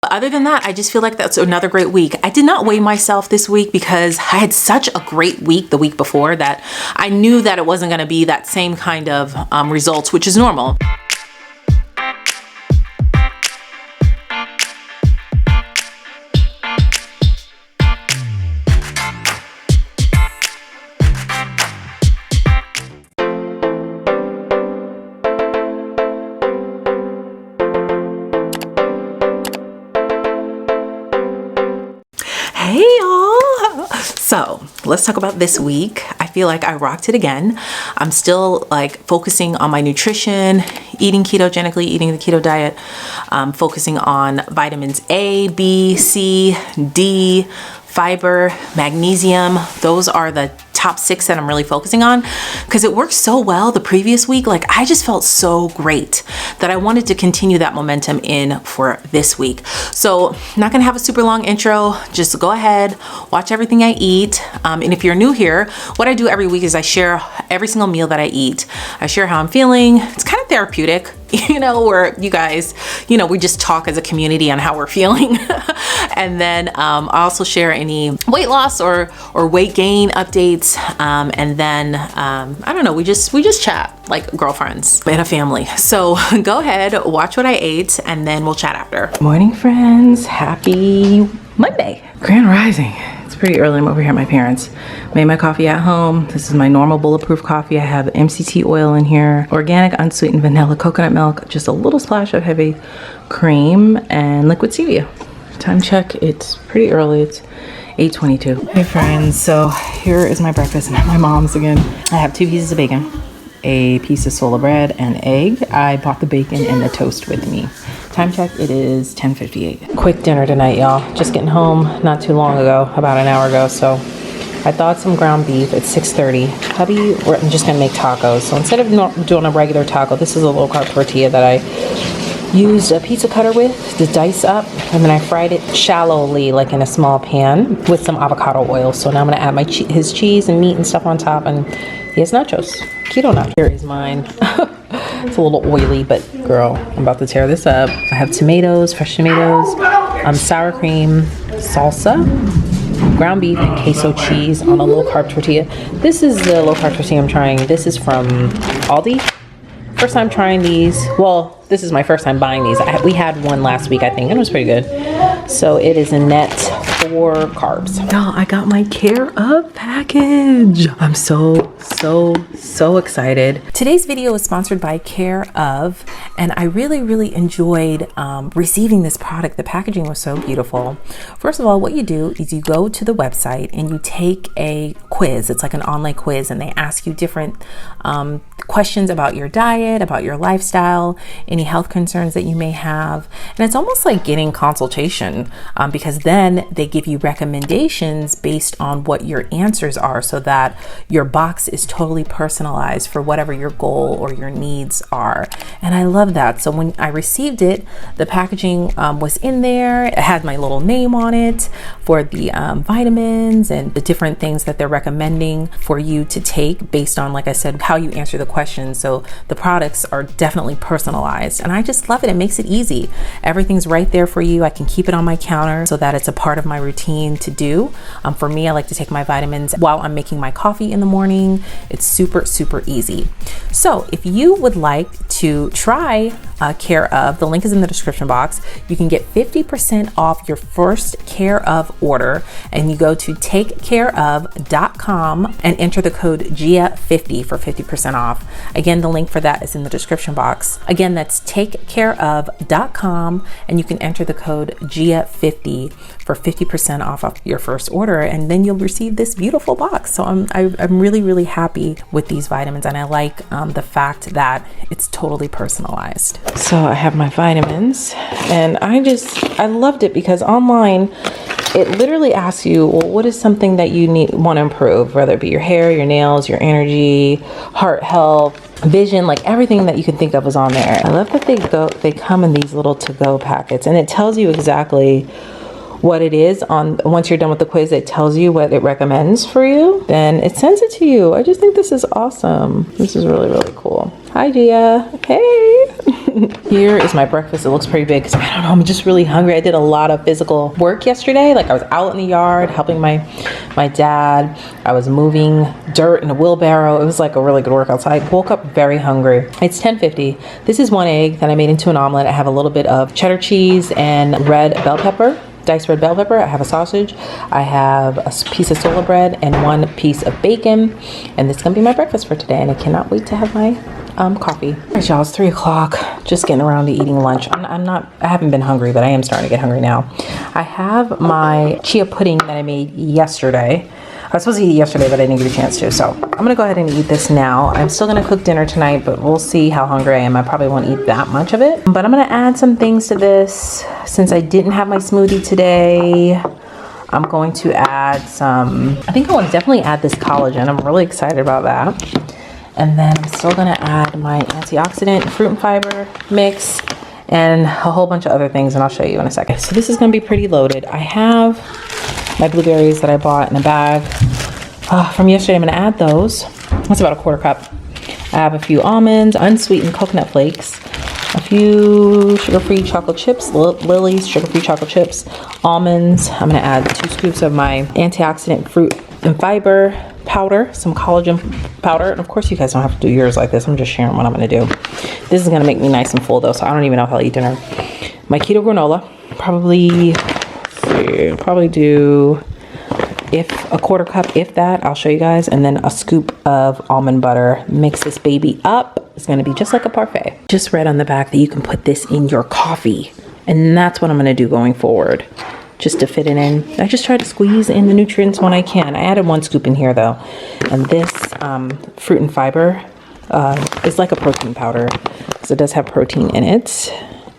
Other than that, I just feel like that's another great week. I did not weigh myself this week because I had such a great week the week before that I knew that it wasn't going to be that same kind of results, which is normal. Hey y'all! So let's talk about this week. I feel like I rocked it again. I'm still like focusing on my nutrition, eating ketogenically, eating the keto diet, focusing on vitamins A, B, C, D, fiber, magnesium. Those are the top 6 that I'm really focusing on because it worked so well the previous week. Like I just felt so great that I wanted to continue that momentum in for this week. So I'm not gonna have a super long intro. Just go ahead, watch everything I eat. And if you're new here, what I do every week is I share every single meal that I eat. I share how I'm feeling. It's kind of therapeutic, where you guys, we just talk as a community on how we're feeling. And then I also share any weight loss or weight gain updates. And then I don't know, we just chat like girlfriends and a family. So go ahead, watch what I ate, and then we'll chat after. Morning, friends. Happy Monday. Grand Rising. It's pretty early. I'm over here at my parents'. Made my coffee at home. This is my normal bulletproof coffee. I have MCT oil in here, organic unsweetened vanilla coconut milk, just a little splash of heavy cream, and liquid stevia. Time check, it's pretty early. It's 8:22. Hey friends, so here is my breakfast, and at my mom's again. I have 2 pieces of bacon, a piece of sola bread, and egg. I bought the bacon and the toast with me. Time check, it is 10:58. Quick dinner tonight, y'all. Just getting home not too long ago, about an hour ago. So I thawed some ground beef at 6:30. Hubby, I'm just gonna make tacos. So instead of doing a regular taco, this is a low carb tortilla that I used a pizza cutter with to dice up, and then I fried it shallowly, like in a small pan, with some avocado oil. So now I'm gonna add his cheese and meat and stuff on top, and he has nachos, keto nachos. Here is mine. It's a little oily, but girl, I'm about to tear this up. I have tomatoes, fresh tomatoes, sour cream, salsa, ground beef, and queso cheese on a low carb tortilla. This is the low carb tortilla I'm trying. This is from Aldi. First time trying these. Well, this is my first time buying these. We had one last week, I think, and it was pretty good. So it is a net 4 carbs. Y'all, I got my Care Of package. I'm so excited. Today's video is sponsored by Care Of, and I really enjoyed receiving this product. The packaging was so beautiful. First of all, what you do is you go to the website and you take a quiz. It's like an online quiz, and they ask you different questions about your diet, about your lifestyle, any health concerns that you may have. And it's almost like getting consultation because then they give you recommendations based on what your answers are, so that your box is totally personalized for whatever your goal or your needs are. And I love that. So when I received it, the packaging was in there. It had my little name on it for the vitamins and the different things that they're recommending for you to take based on, like I said, how you answer the questions. So the products are definitely personalized, and I just love it. It makes it easy. Everything's right there for you. I can keep it on my counter so that it's a part of my routine to do. For me, I like to take my vitamins while I'm making my coffee in the morning. It's super easy. So if you would like to try Care Of, the link is in the description box. You can get 50% off your first Care Of order, and you go to takecareof.com and enter the code GIA50 for 50% off. Again, the link for that is in the description box. Again, that's takecareof.com, and you can enter the code GIA50 for 50% off of your first order, and then you'll receive this beautiful box. So I'm really happy with these vitamins, and I like the fact that it's totally personalized. So I have my vitamins, and I loved it because online it literally asks you, well, what is something that you want to improve, whether it be your hair, your nails, your energy, heart health, vision, like everything that you can think of is on there. I love that they come in these little to-go packets, and it tells you exactly what it is. Once you're done with the quiz, it tells you what it recommends for you, then it sends it to you. I just think this is awesome. This is really cool. Hi Gia. Hey. Here is my breakfast. It looks pretty big because I don't know, I'm just really hungry. I did a lot of physical work yesterday. Like I was out in the yard helping my dad. I was moving dirt in a wheelbarrow. It was like a really good workout. So I woke up very hungry. It's 10:50. This is one egg that I made into an omelet. I have a little bit of cheddar cheese and red bell pepper. Diced red bell pepper. I have a sausage. I have a piece of sola bread and one piece of bacon. And this is gonna be my breakfast for today. And I cannot wait to have my coffee. All right, y'all, it's 3 o'clock. Just getting around to eating lunch. I haven't been hungry, but I am starting to get hungry now. I have my chia pudding that I made yesterday. I was supposed to eat it yesterday, but I didn't get a chance to. So I'm gonna go ahead and eat this now. I'm still gonna cook dinner tonight, but we'll see how hungry I am. I probably won't eat that much of it. But I'm gonna add some things to this. Since I didn't have my smoothie today, I'm going to add some, I think I want to definitely add this collagen. I'm really excited about that. And then I'm still gonna add my antioxidant fruit and fiber mix and a whole bunch of other things, and I'll show you in a second. So this is gonna be pretty loaded. I have my blueberries that I bought in a bag from yesterday. I'm gonna add those. That's about a 1/4 cup. I have a few almonds, unsweetened coconut flakes, a few sugar-free chocolate chips, Lily's sugar-free chocolate chips, almonds. I'm gonna add 2 scoops of my antioxidant fruit and fiber powder, some collagen powder, and of course you guys don't have to do yours like this. I'm just sharing what I'm gonna do. This is gonna make me nice and full though, so I don't even know if I'll eat dinner. My keto granola, probably do if a 1/4 cup, if that, I'll show you guys, and then a scoop of almond butter. Mix this baby up. It's gonna be just like a parfait. Just read on the back that you can put this in your coffee, and that's what I'm gonna do going forward, just to fit it in. I just try to squeeze in the nutrients when I can. I added 1 scoop in here though, and this fruit and fiber is like a protein powder, because it does have protein in it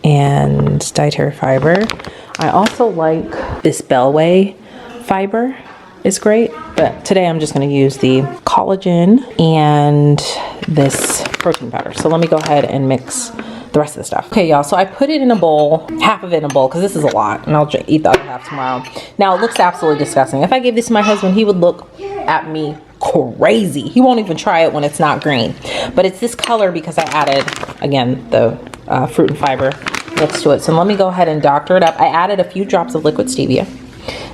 and dietary fiber. I also like this Bellway fiber. It's great, but today I'm just going to use the collagen and this protein powder. So let me go ahead and mix the rest of the stuff. Okay, y'all, so I put it in a bowl, half of it in a bowl, because this is a lot, and I'll eat the other half tomorrow. Now, it looks absolutely disgusting. If I gave this to my husband, he would look at me crazy. He won't even try it when it's not green. But it's this color because I added, again, the fruit and fiber next to it. So let me go ahead and doctor it up. I added a few drops of liquid stevia.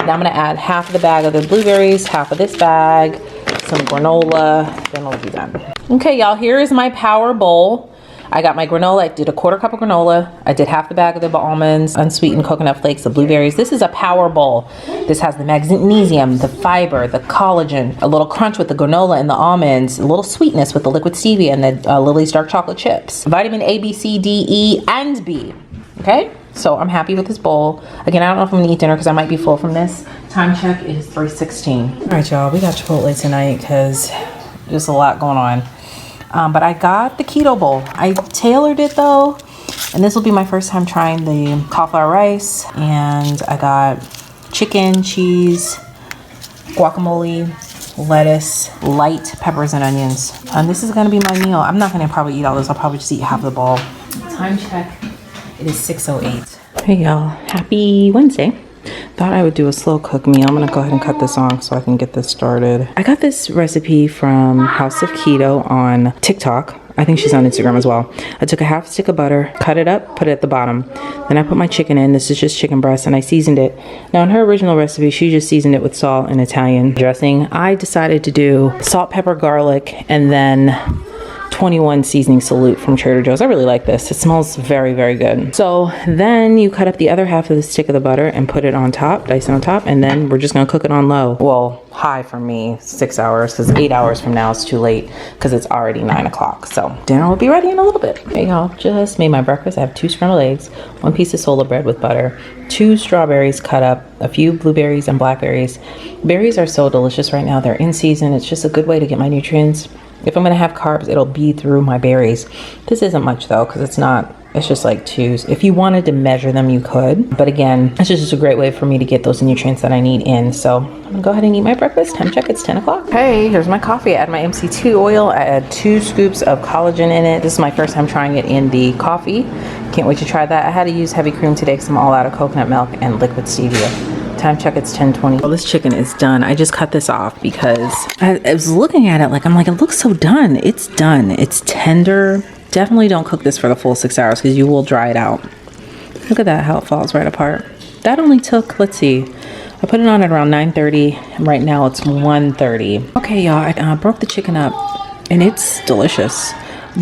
Now I'm gonna add half of the bag of the blueberries, half of this bag, some granola, then we'll be done. Okay, y'all, here is my power bowl. I got my granola. I did a 1/4 cup of granola. I did half the bag of the almonds, unsweetened coconut flakes, the blueberries. This is a power bowl. This has the magnesium, the fiber, the collagen, a little crunch with the granola and the almonds, a little sweetness with the liquid stevia and the Lily's dark chocolate chips, vitamin A, B, C, D, E, and B. Okay, so I'm happy with this bowl. Again, I don't know if I'm gonna eat dinner because I might be full from this. Time check is 3:16. All right, y'all, we got Chipotle tonight because there's a lot going on. But I got the keto bowl. I tailored it though, and this will be my first time trying the cauliflower rice. And I got chicken, cheese, guacamole, lettuce, light peppers and onions. And this is gonna be my meal. I'm not gonna probably eat all this. I'll probably just eat half the bowl. Time check, it is 6:08. Hey y'all, happy Wednesday. Thought I would do a slow cook meal. I'm gonna go ahead and cut this off so I can get this started. I got this recipe from House of Keto on TikTok. I think she's on Instagram as well. I took a half stick of butter, cut it up, put it at the bottom. Then I put my chicken in. This is just chicken breast, and I seasoned it. Now in her original recipe, she just seasoned it with salt and Italian dressing. I decided to do salt, pepper, garlic, and then 21 seasoning salute from Trader Joe's. I really like this. It smells very, very good. So then you cut up the other half of the stick of the butter and put it on top, dice it on top, and then we're just gonna cook it on low. Well, high for me, 6 hours, because 8 hours from now is too late because it's already 9 o'clock. So dinner will be ready in a little bit. Hey y'all, just made my breakfast. I have 2 scrambled eggs, 1 piece of sola bread with butter, 2 strawberries cut up, a few blueberries and blackberries. Berries are so delicious right now. They're in season. It's just a good way to get my nutrients. If I'm gonna have carbs, it'll be through my berries. This isn't much though, because it's just like 2. If you wanted to measure them, you could. But again, it's just a great way for me to get those nutrients that I need in. So I'm gonna go ahead and eat my breakfast. Time check, it's 10 o'clock. Hey, here's my coffee. I add my MCT oil. I add 2 scoops of collagen in it. This is my first time trying it in the coffee. Can't wait to try that. I had to use heavy cream today because I'm all out of coconut milk and liquid stevia. Time check, it's 10:20. Well, this chicken is done. I just cut this off because I was looking at it like, I'm like, it looks so done. It's done. It's tender. Definitely don't cook this for the full 6 hours because you will dry it out. Look at that, how it falls right apart. That only took, let's see, I put it on at around 9:30. Right now it's 1:30. Okay, y'all, I broke the chicken up and it's delicious.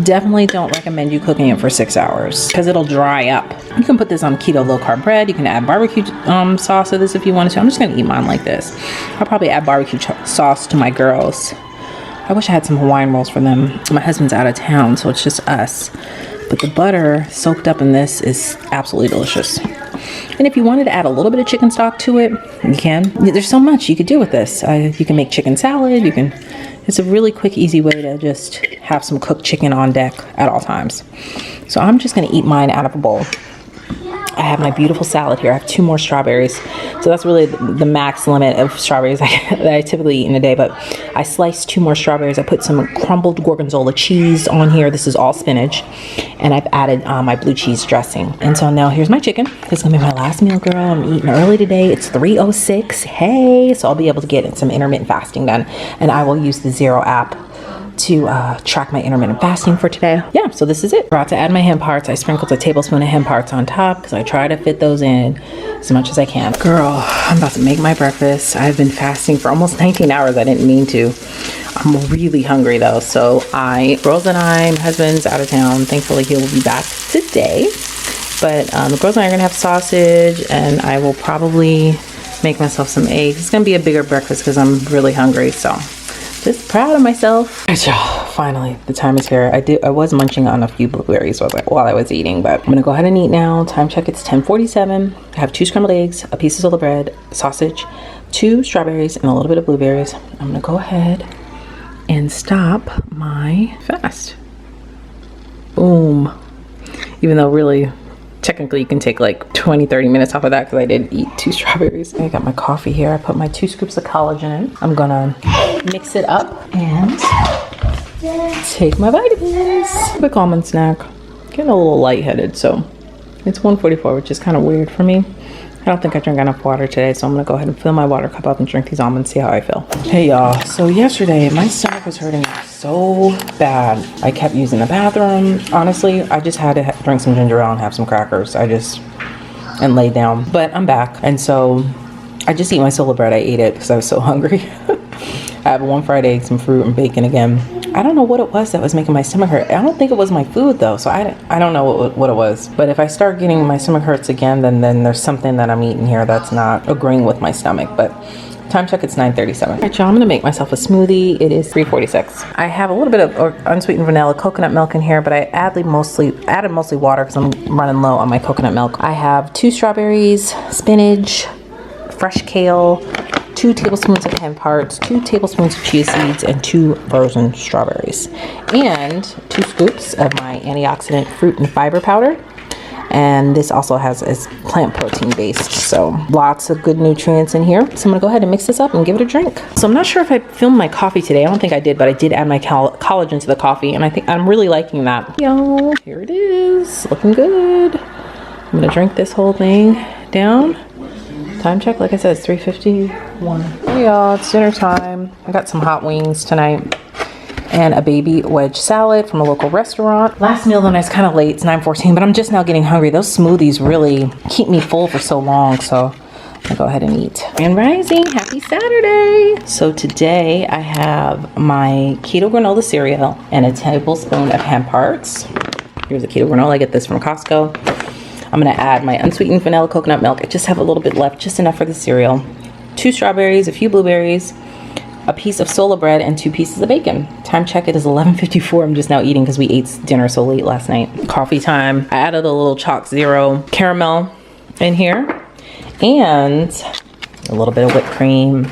Definitely don't recommend you cooking it for 6 hours because it'll dry up. You can put this on keto low carb bread. You can add barbecue sauce to this if you wanted to. I'm just gonna eat mine like this. I'll probably add barbecue sauce to my girls. I wish I had some Hawaiian rolls for them. My husband's out of town, so it's just us. But the butter soaked up in this is absolutely delicious. And if you wanted to add a little bit of chicken stock to it, you can. There's so much you could do with this. You can make chicken salad. It's a really quick, easy way to just have some cooked chicken on deck at all times. So I'm just gonna eat mine out of a bowl. I have my beautiful salad here. I have 2 more strawberries. So that's really the max limit of strawberries that I typically eat in a day, but I sliced 2 more strawberries. I put some crumbled gorgonzola cheese on here. This is all spinach. And I've added my blue cheese dressing. And so now here's my chicken. This is gonna be my last meal, girl. I'm eating early today. It's 3:06. Hey, so I'll be able to get some intermittent fasting done. And I will use the Zara app to track my intermittent fasting for today. Yeah, so this is it. About to add my hemp hearts. I sprinkled a tablespoon of hemp hearts on top because I try to fit those in as much as I can. Girl, I'm about to make my breakfast. I've been fasting for almost 19 hours. I didn't mean to. I'm really hungry though. So girls and my husband's out of town. Thankfully he will be back today. But the girls and I are gonna have sausage and I will probably make myself some eggs. It's gonna be a bigger breakfast because I'm really hungry, so. Just proud of myself. Finally, the time is here. I was munching on a few blueberries while I was eating, but I'm gonna go ahead and eat now. Time check, it's 10:47. I have 2 scrambled eggs, a piece of soda bread, sausage, 2 strawberries, and a little bit of blueberries. I'm gonna go ahead and stop my fast. Boom. Even though really, technically you can take like 20-30 minutes off of that because I did eat 2 strawberries. I got my coffee here. I put my 2 scoops of collagen in. I'm gonna mix it up and take my vitamins. Quick almond snack. Getting a little lightheaded, so it's 1:44, which is kind of weird for me. I don't think I drank enough water today, so I'm gonna go ahead and fill my water cup up and drink these almonds, see how I feel. Hey y'all, so yesterday my stomach was hurting so bad. I kept using the bathroom. Honestly, I just had to drink some ginger ale and have some crackers. And lay down, but I'm back. And so I just eat my solo bread. I ate it because I was so hungry. I have 1 fried egg, some fruit, and bacon again. I don't know what it was that was making my stomach hurt. I don't think it was my food though, so I don't know what it was. But if I start getting my stomach hurts again, then there's something that I'm eating here that's not agreeing with my stomach. But time check, it's 9:37. All right, y'all, I'm gonna make myself a smoothie. It is 3:46. I have a little bit of unsweetened vanilla coconut milk in here, but I added mostly water because I'm running low on my coconut milk. I have 2 strawberries, spinach, fresh kale, 2 tablespoons of hemp hearts, 2 tablespoons of chia seeds, and 2 frozen strawberries. And 2 scoops of my antioxidant fruit and fiber powder. And this also is plant protein based, so lots of good nutrients in here. So I'm gonna go ahead and mix this up and give it a drink. So I'm not sure if I filmed my coffee today. I don't think I did, but I did add my collagen to the coffee, and I think I'm really liking that. Yo, here it is, looking good. I'm gonna drink this whole thing down. Time check, like I said, it's 3:51. Hey y'all, it's dinner time. I got some hot wings tonight and a baby wedge salad from a local restaurant. Last meal of the night is kind of late, it's 9:14, but I'm just now getting hungry. Those smoothies really keep me full for so long, so I'll go ahead and eat. And rising, happy Saturday. So today I have my keto granola cereal and a tablespoon of hemp hearts. Here's a keto granola, I get this from Costco. I'm gonna add my unsweetened vanilla coconut milk. I just have a little bit left, just enough for the cereal. 2 strawberries, a few blueberries, a piece of solo bread, and 2 pieces of bacon. Time check, it is 11:54. I'm just now eating because we ate dinner so late last night. Coffee time. I added a little Chalk Zero caramel in here and a little bit of whipped cream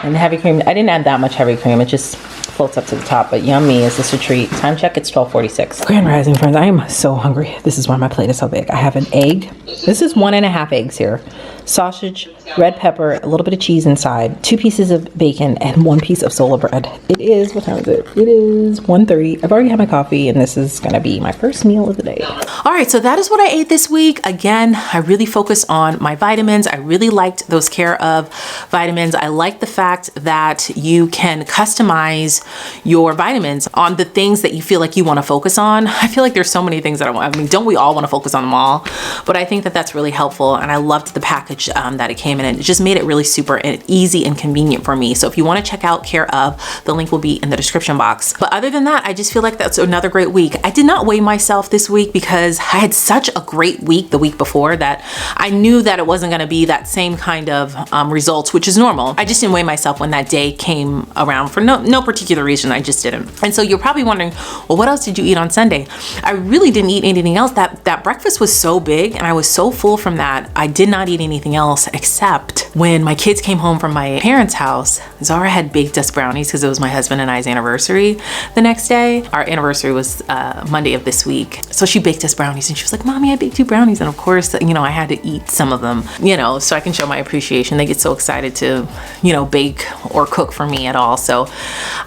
and heavy cream. I didn't add that much heavy cream. It just floats up to the top, but yummy. Is this a treat? Time check, it's 12:46. Grand rising, friends. I am so hungry. This is why my plate is so big. I have an egg. This is 1.5 eggs here. Sausage, red pepper, a little bit of cheese inside, 2 pieces of bacon, and 1 piece of solo bread. It is, what time is it? It is 1:30. I've already had my coffee, and this is gonna be my first meal of the day. All right, so that is what I ate this week. Again, I really focused on my vitamins. I really liked those Care of vitamins. I like the fact that you can customize your vitamins on the things that you feel like you want to focus on. I feel like there's so many things that I mean, don't we all want to focus on them all? But I think that that's really helpful, and I loved the package that it came in, and it just made it really super easy and convenient for me. So if you want to check out Care Of, the link will be in the description box. But other than that, I just feel like that's another great week. I did not weigh myself this week because I had such a great week the week before that I knew that it wasn't going to be that same kind of results, which is normal. I just didn't weigh myself when that day came around for no particular reason. I just didn't. And so you're probably wondering, well, what else did you eat on Sunday? I really didn't eat anything else. That breakfast was so big and I was so full from that. I did not eat anything else except when my kids came home from my parents' house. Zara had baked us brownies because it was my husband and I's anniversary the next day. Our anniversary was Monday of this week. So she baked us brownies and she was like, Mommy, I baked you brownies. And of course, you know, I had to eat some of them, you know, so I can show my appreciation. They get so excited to, you know, bake or cook for me at all. So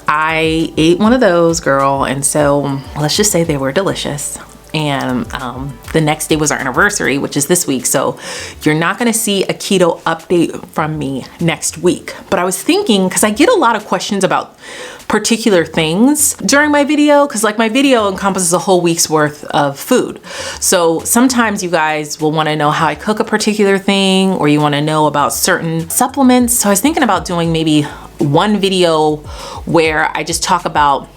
I ate one of those, girl. And so let's just say they were delicious. And the next day was our anniversary, which is this week. So you're not gonna see a keto update from me next week. But I was thinking, because I get a lot of questions about particular things during my video, because like my video encompasses a whole week's worth of food. So sometimes you guys will wanna know how I cook a particular thing, or you wanna know about certain supplements. So I was thinking about doing maybe one video where I just talk about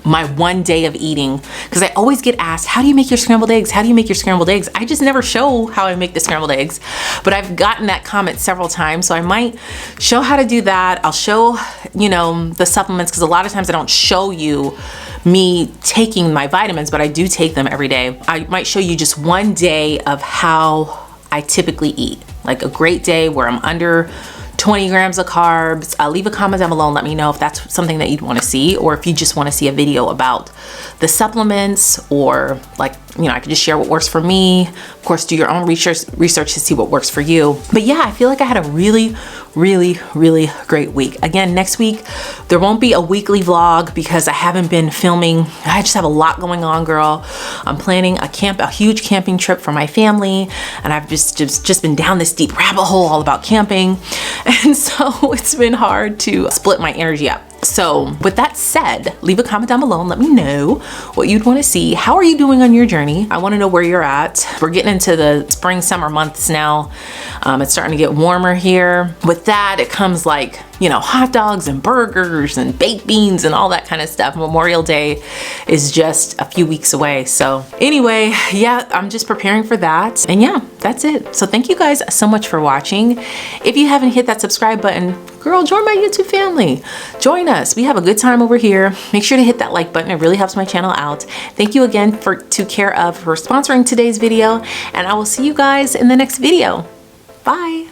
my one day of eating, because I always get asked, how do you make your scrambled eggs? How do you make your scrambled eggs? I just never show how I make the scrambled eggs, but I've gotten that comment several times. So I might show how to do that. I'll show, you know, the supplements, because a lot of times I don't show you me taking my vitamins, but I do take them every day. I might show you just one day of how I typically eat, like a great day where I'm under 20 grams of carbs. Leave a comment down below and let me know if that's something that you'd want to see, or if you just want to see a video about the supplements, or like, you know, I can just share what works for me. Of course, do your own research to see what works for you. But yeah, I feel like I had a really great week. Again, next week, there won't be a weekly vlog because I haven't been filming. I just have a lot going on, girl. I'm planning a huge camping trip for my family. And I've just been down this deep rabbit hole all about camping. And so it's been hard to split my energy up. So with that said, leave a comment down below and let me know what you'd want to see. How are you doing on your journey? I want to know where you're at. We're getting into the spring, summer months now. It's starting to get warmer here. With that, it comes like, you know, hot dogs and burgers and baked beans and all that kind of stuff. Memorial Day is just a few weeks away. So anyway, yeah, I'm just preparing for that. And yeah, that's it. So thank you guys so much for watching. If you haven't hit that subscribe button, girl, join my YouTube family. Join us. We have a good time over here. Make sure to hit that like button. It really helps my channel out. Thank you again to Care Of for sponsoring today's video, and I will see you guys in the next video. Bye.